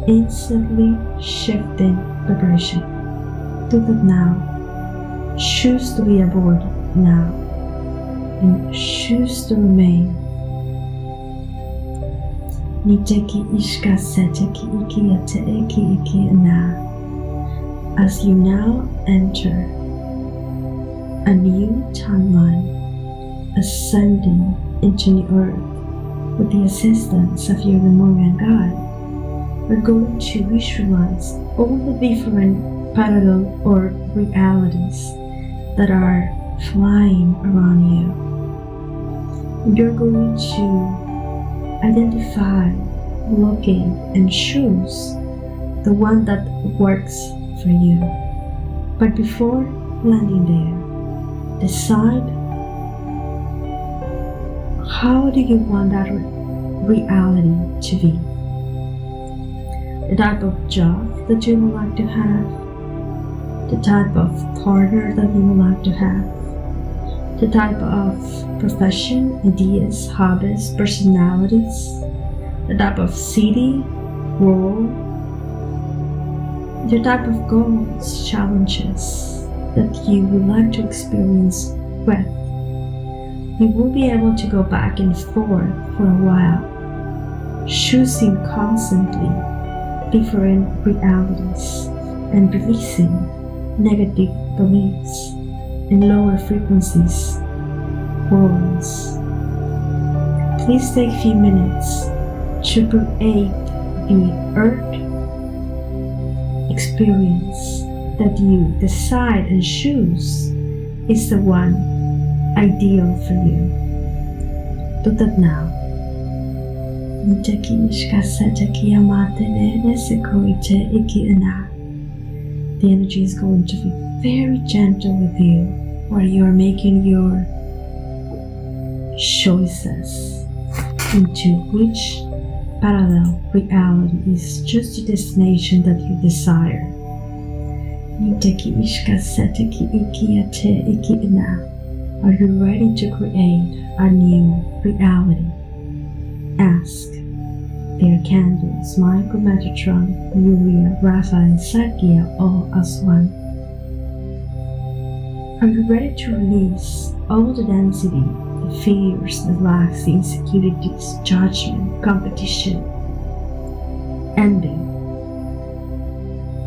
instantly shifting vibration. Do that now. Choose to be aboard now, and choose to remain. Niteki ishka seteki iki ate eki iki na. As you now enter a new timeline, ascending into the earth with the assistance of your Lemurian guide, we're going to visualize all the different parallel or realities that are flying around you. You're going to identify, locate, and choose the one that works for you. But before landing there, decide how do you want that reality to be. The type of job that you would like to have, the type of partner that you would like to have, the type of profession, ideas, hobbies, personalities, the type of city, role, the type of goals, challenges, that you would like to experience with. You will be able to go back and forth for a while, choosing constantly different realities and releasing negative beliefs and lower frequencies worlds. Please take a few minutes to create the earth experience that you decide and choose is the one ideal for you. Do that now. The energy is going to be very gentle with you while you are making your choices into which parallel reality is just the destination that you desire. Are you ready to create a new reality? Ask the archangels Michael, Metatron, Uriel, Raphael, Sakia, all as one. Are you ready to release all the density, the fears, the lacks, the insecurities, judgment, competition, envy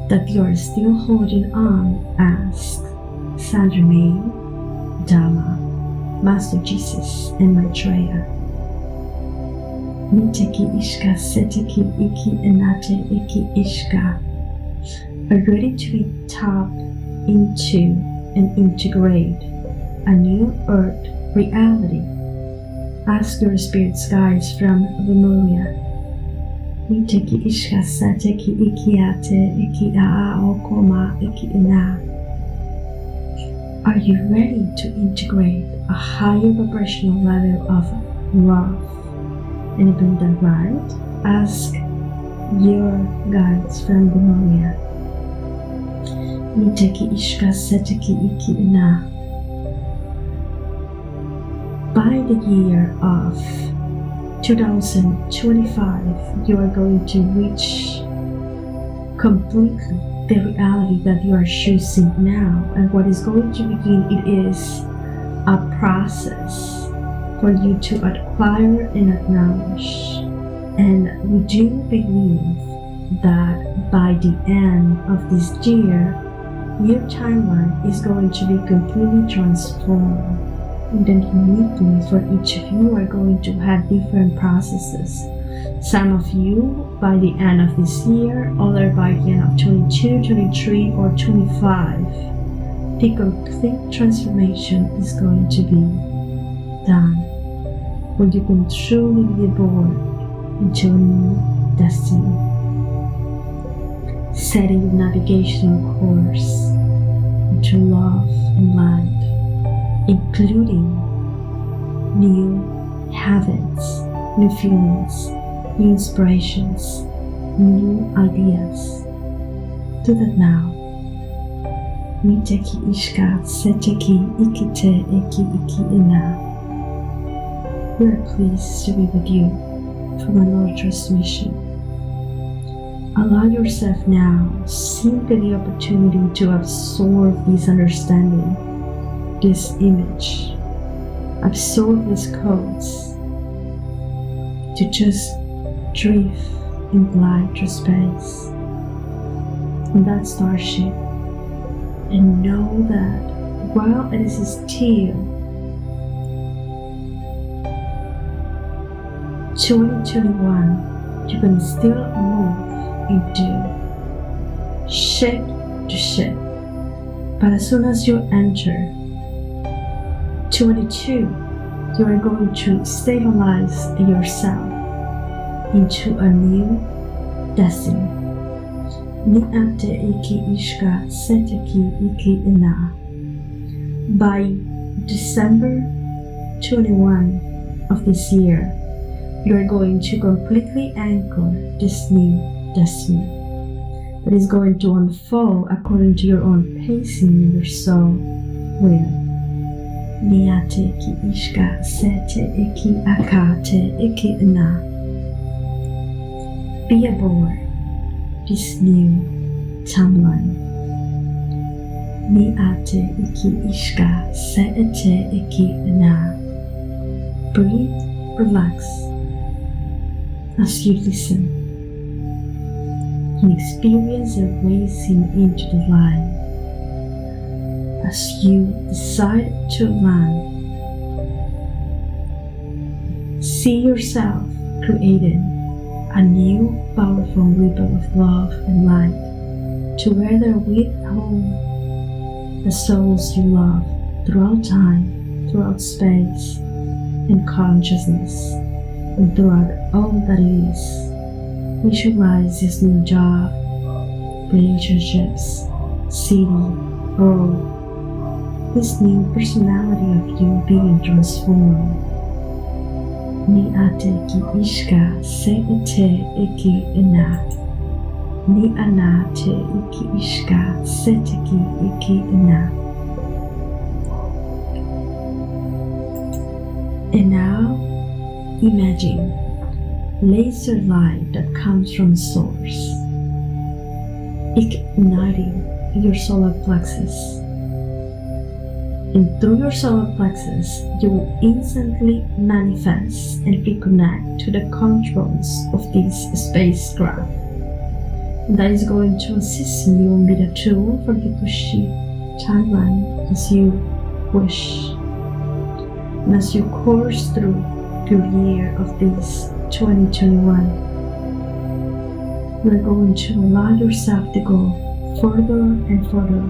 that you are still holding on? Ask Saint Germain, Dharma, Master Jesus, and Maitreya. Miteki Ishka Seteki Iki Enate Iki Ishka are ready to be tapped into and integrate a new earth reality. Ask your spirit's guides from Lemuria. Miteki Ishka Seteki Iki Ate Iki Aa Okoma Iki Ina. Are you ready to integrate a higher vibrational level of love and abundant light? Ask your guides from the Moria. Miteki Ishka Seteki Iki Ina. By the year of 2025, you are going to reach completely the reality that you are choosing now. And what is going to begin, it is a process for you to acquire and acknowledge. And we do believe that by the end of this year, your timeline is going to be completely transformed. And then uniquely for each of you are going to have different processes. Some of you by the end of this year, other by the end of 22, 23, or 25. The complete transformation is going to be done, where you can truly be born into a new destiny, setting your navigational course into love and light, including new habits, new feelings, new inspirations, new ideas. Do that now. Miteki Ishka Seteki Ikite Eki Iki Ina. We are pleased to be with you from another transmission. Allow yourself now simply the opportunity to absorb this understanding, this image, absorb these codes, to just drift and glide through space in that starship, and know that while it is still 2021, you can still move into ship to ship. But as soon as you enter 22, you are going to stabilize yourself into a new destiny. Ni'ate iki ishka seteki iki ina. By December 21 of this year, you are going to completely anchor this new destiny that is going to unfold according to your own pacing in your soul will. Ni'ate iki ishka sete iki akate iki ina. Be aboard this new timeline. Ni ate iki ishka se ete iki na. Breathe, relax as you listen and experience a racing into the line. As you decide to land, see yourself creating a new powerful ripple of love and light to gather with home the souls you love throughout time, throughout space and consciousness, and throughout all that is. Visualize this new job, relationships, city, role, this new personality of you being transformed. Ni ate ki ishka se ete iki ina. Ni anate iki ishka seteki iki ina. And now imagine laser light that comes from source, igniting your solar plexus. And through your solar plexus, you will instantly manifest and reconnect to the controls of this spacecraft. And that is going to assist you and be the tool for you to shift timeline as you wish. And as you course through your year of this 2021, you're going to allow yourself to go further and further.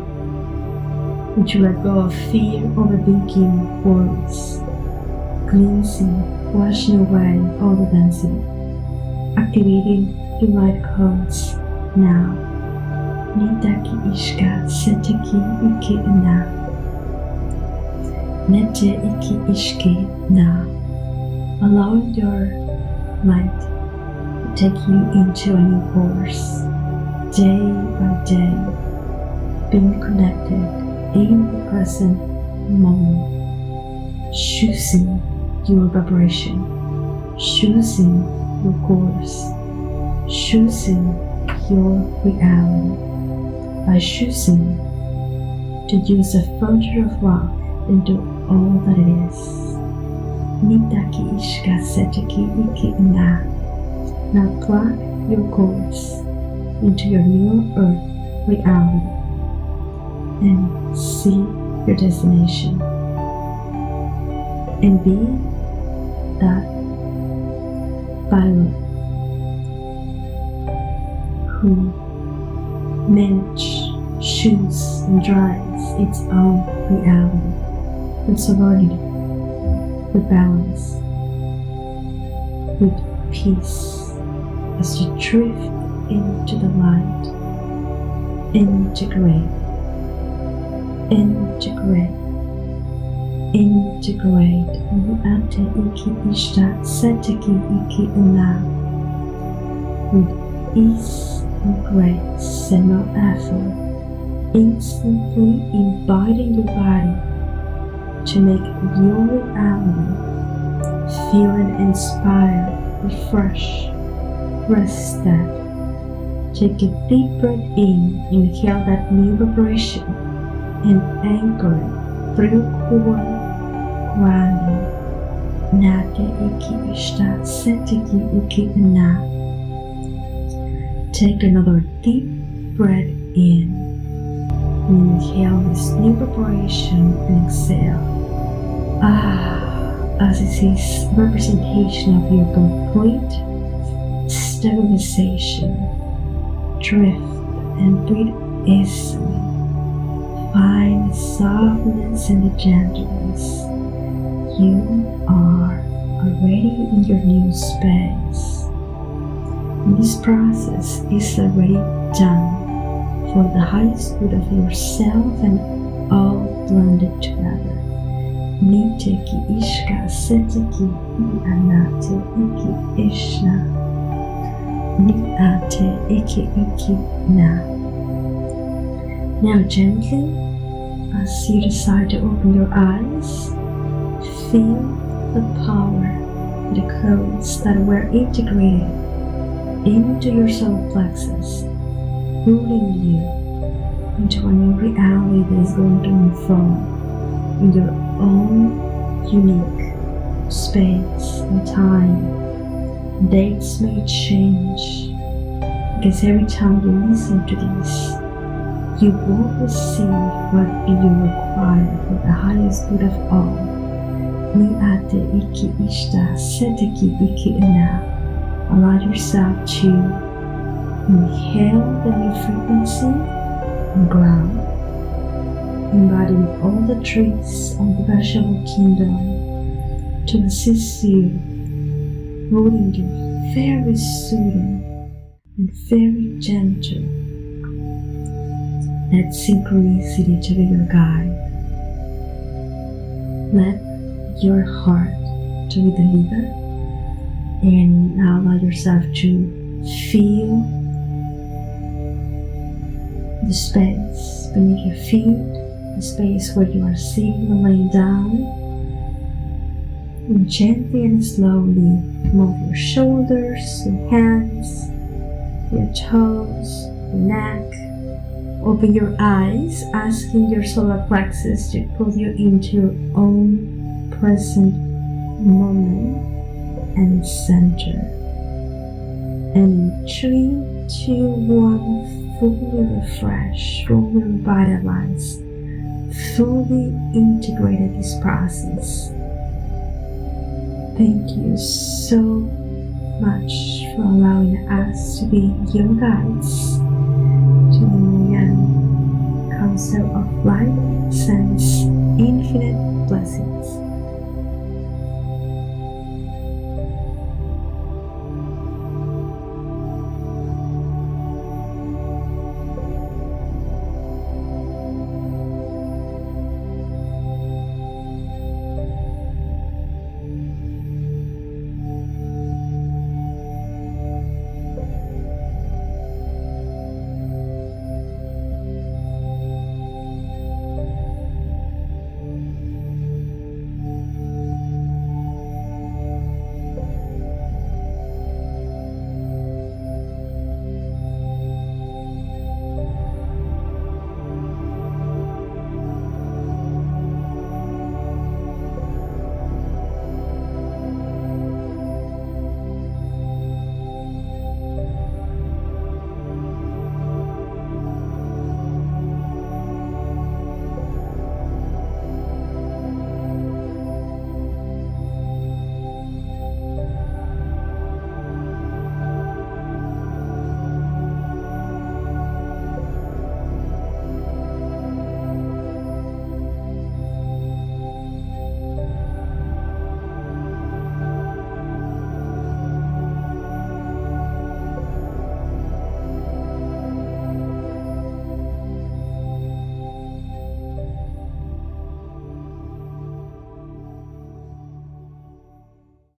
And you let go of fear, overthinking, worries, cleansing, washing away all the density, activating your light codes now. Nitaki ishka seteki iki na. Nete iki ishki na. Allowing your light to take you into a new course, day by day, being connected in the present moment, choosing your vibration, choosing your course, choosing your reality, by choosing to use the frontier of love into all that it is. Nitaki ishka seteki iki na. Now plug your course into your new earth reality and see your destination, and be that pilot who manages, chooses and drives its own reality with serenity, with balance, with peace, as you drift into the light. Integrate, Ate iki ishta seteki iki ina. With ease and grace and no effort, instantly inviting your body to make your reality feeling inspired, refreshed, rested. Take a deep breath in, inhale that new vibration and anchor it through your core, grounding. Nate iki ishta seteki iki na. Take another deep breath in. Inhale this new vibration and exhale. As it is representation of your complete stabilization. Drift and breathe easily. Find the softness and the gentleness. You are already in your new space. And this process is already done for the highest good of yourself and all blended together. Niteki ishka seteki anate iki ishna. Ni ate iki na. Now gently, as you decide to open your eyes, feel the power, the codes that were integrated into your solar plexus, ruling you, into a new reality that is going to unfold in your own unique space and time. Dates may change, because every time you listen to this, you will receive what you require for the highest good of all. Ni ate iki ishta seteki iki ina. Allow yourself to inhale the new frequency and ground, inviting all the trees of the vegetable kingdom to assist you, rooting you very soothing and very gentle. Let synchronicity to be your guide. Let your heart to be the leader, and now allow yourself to feel the space beneath your feet, the space where you are sitting or laying down, and gently and slowly move your shoulders, your hands, your toes, your neck. Open your eyes, asking your solar plexus to pull you into your own present moment and center. And in 3, 2, 1, fully refresh, fully revitalize, fully integrated this process. Thank you so much for allowing us to be your guides to the Mayan Council of Light